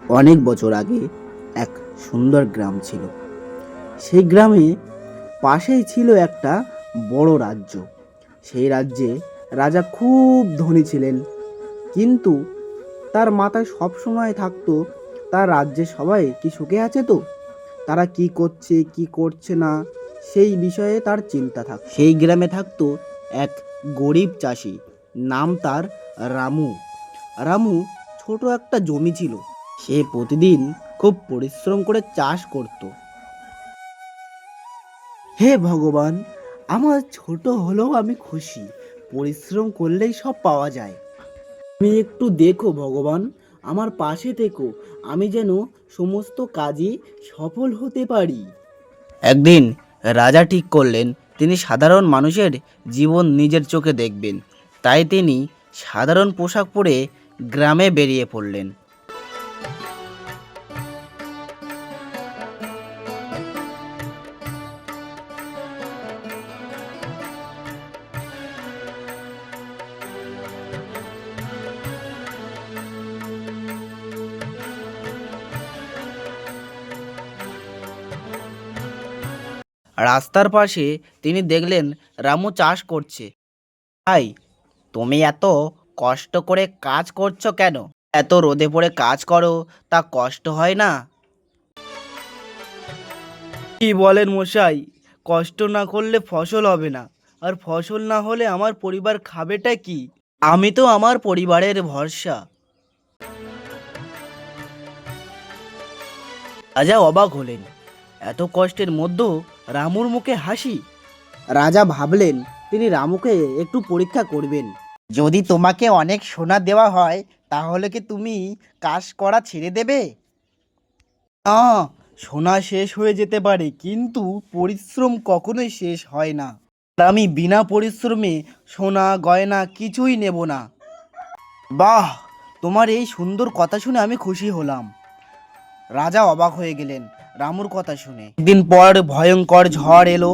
অনেক বছর আগে এক সুন্দর গ্রাম ছিল। সেই গ্রামে পাশেই ছিল একটা বড় রাজ্য। সেই রাজ্যে রাজা খুব ধনী ছিলেন, কিন্তু তার মাথায় সবসময় থাকতো তার রাজ্যে সবাই কি সুখে আছে তো, তারা কি করছে কি করছে না, সেই বিষয়ে তার চিন্তা থাকত। সেই গ্রামে থাকতো এক গরিব চাষি, নাম তার রামু। রামু ছোট একটা জমি ছিল, সে প্রতিদিন খুব পরিশ্রম করে চাষ করত। হে ভগবান, আমার ছোট হলেও আমি খুশি, পরিশ্রম করলেই সব পাওয়া যায়। তুমি একটু দেখো ভগবান, আমার পাশে থেকো, আমি যেন সমস্ত কাজে সফল হতে পারি। একদিন রাজা ঠিক করলেন তিনি সাধারণ মানুষের জীবন নিজের চোখে দেখবেন। তাই তিনি সাধারণ পোশাক পরে গ্রামে বেরিয়ে পড়লেন। রাস্তার পাশে তিনি দেখলেন রামু চাষ করছে। ভাই, তুমি এত কষ্ট করে কাজ করছো কেন? এত রোদে পড়ে কাজ করো, তা কষ্ট হয় না? কি বলেন মশাই, কষ্ট না করলে ফসল হবে না, আর ফসল না হলে আমার পরিবার খাবেটা কি? আমি তো আমার পরিবারের ভরসা। রাজা অবাক হলেন, এত কষ্টের মধ্যেও রামুর মুখে হাসি। রাজা ভাবলেন তিনি রামুকে একটু পরীক্ষা করবেন। যদি তোমাকে অনেক সোনা দেওয়া হয়, তাহলে কি তুমি কাজ করা ছেড়ে দেবে? না, সোনা শেষ হয়ে যেতে পারে, কিন্তু পরিশ্রম কখনোই শেষ হয় না। আর আমি বিনা পরিশ্রমে সোনা গয়না কিছুই নেব না। বাহ, তোমার এই সুন্দর কথা শুনে আমি খুশি হলাম। রাজা অবাক হয়ে গেলেন রামুর কথা শুনে। একদিন পর ভয়ঙ্কর ঝড় এলো,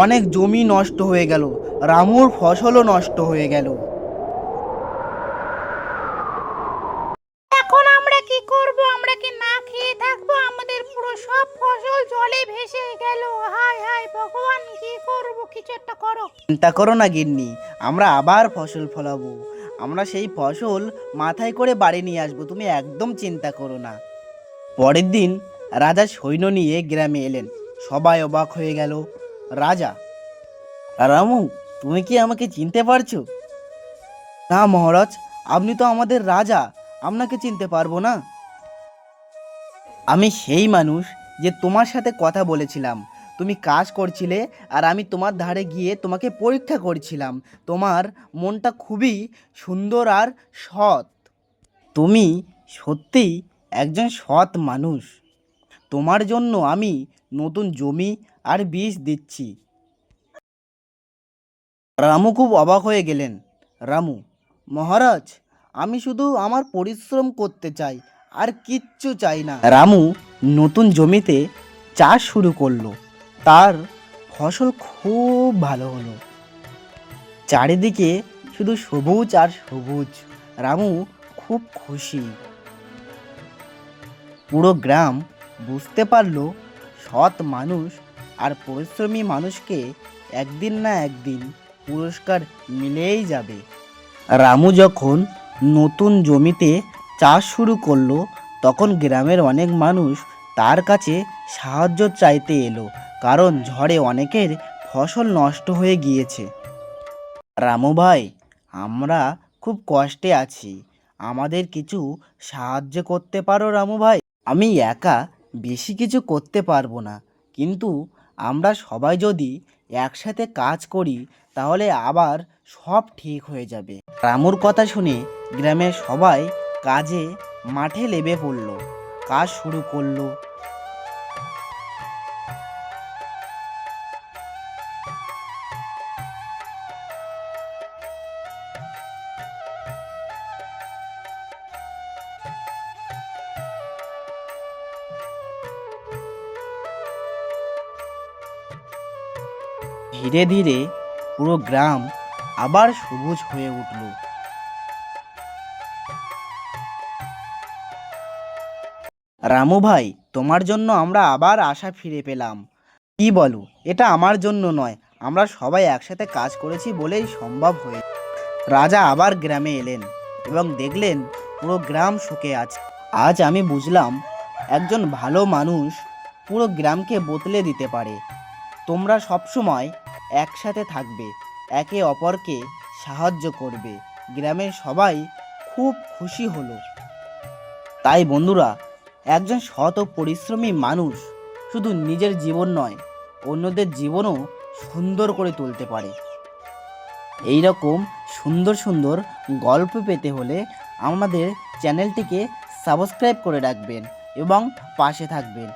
অনেক জমি নষ্ট হয়ে গেল, রামুর ফসলও নষ্ট হয়ে গেল। এখন আমরা কি করব? আমরা কি না খেয়ে থাকবো? আমাদের পুরো সব ফসল জলে ভেসে গেল। হায় হায় ভগবান, কি করব? কিছু একটা করো। চিন্তা করো না গিন্নি, আমরা আবার ফসল ফলাবো। আমরা সেই ফসল মাথায় করে বাড়ি নিয়ে আসবো, তুমি একদম চিন্তা করো না। পরের দিন রাজা সৈন্য নিয়ে গ্রামে এলেন। সবাই অবাক হয়ে গেল। রাজা: রামু, তুমি কি আমাকে চিনতে পারছো? না মহারাজ, আপনি তো আমাদের রাজা, আপনাকে চিনতে পারবো না। আমি সেই মানুষ যে তোমার সাথে কথা বলেছিলাম। তুমি কাজ করছিলে, আর আমি তোমার ধারে গিয়ে তোমাকে পরীক্ষা করছিলাম। তোমার মনটা খুবই সুন্দর আর সৎ। তুমি সত্যিই একজন সৎ মানুষ। তোমার জন্য আমি নতুন জমি আর বীজ দিচ্ছি। রামু খুব অবাক হয়ে গেলেন। রামু: মহারাজ, আমি শুধু আমার পরিশ্রম করতে চাই, আর কিচ্ছু চাই না। রামু নতুন জমিতে চাষ শুরু করলো। তার ফসল খুব ভালো হলো। চারিদিকে শুধু সবুজ আর সবুজ। রামু খুব খুশি। পুরো গ্রাম বুঝতে পারলো সৎ মানুষ আর পরিশ্রমী মানুষকে একদিন না একদিন পুরস্কার মিলেই যাবে। রামু যখন নতুন জমিতে চাষ শুরু করলো, তখন গ্রামের অনেক মানুষ তার কাছে সাহায্য চাইতে এলো, কারণ ঝড়ে অনেকের ফসল নষ্ট হয়ে গিয়েছে। রামু ভাই, আমরা খুব কষ্টে আছি, আমাদের কিছু সাহায্য করতে পারো রামু ভাই? আমি একা বেশি কিছু করতে পারবো না, কিন্তু আমরা সবাই যদি একসাথে কাজ করি, তাহলে আবার সব ঠিক হয়ে যাবে। রামুর কথা শুনে গ্রামের সবাই কাজে মাঠে লেগে পড়লো, কাজ শুরু করলো। ধীরে ধীরে পুরো গ্রাম আবার সবুজ হয়ে উঠল। রামু ভাই, তোমার জন্য আমরা আবার আশা ফিরে পেলাম। কি বলো? এটা আমার জন্য নয়, আমরা সবাই একসাথে কাজ করেছি বলেই সম্ভব হয়ে। রাজা আবার গ্রামে এলেন এবং দেখলেন পুরো গ্রাম শোকে আছে। আজ আমি বুঝলাম একজন ভালো মানুষ পুরো গ্রামকে বদলে দিতে পারে। তোমরা সবসময় একসাথে থাকবে, একে অপরকে সাহায্য করবে। গ্রামের সবাই খুব খুশি হলো। তাই বন্ধুরা, একজন সৎ ও পরিশ্রমী মানুষ শুধু নিজের জীবন নয়, অন্যদের জীবনও সুন্দর করে তুলতে পারে। এই রকম সুন্দর সুন্দর গল্প পেতে হলে আমাদের চ্যানেলটিকে সাবস্ক্রাইব করে রাখবেন এবং পাশে থাকবেন।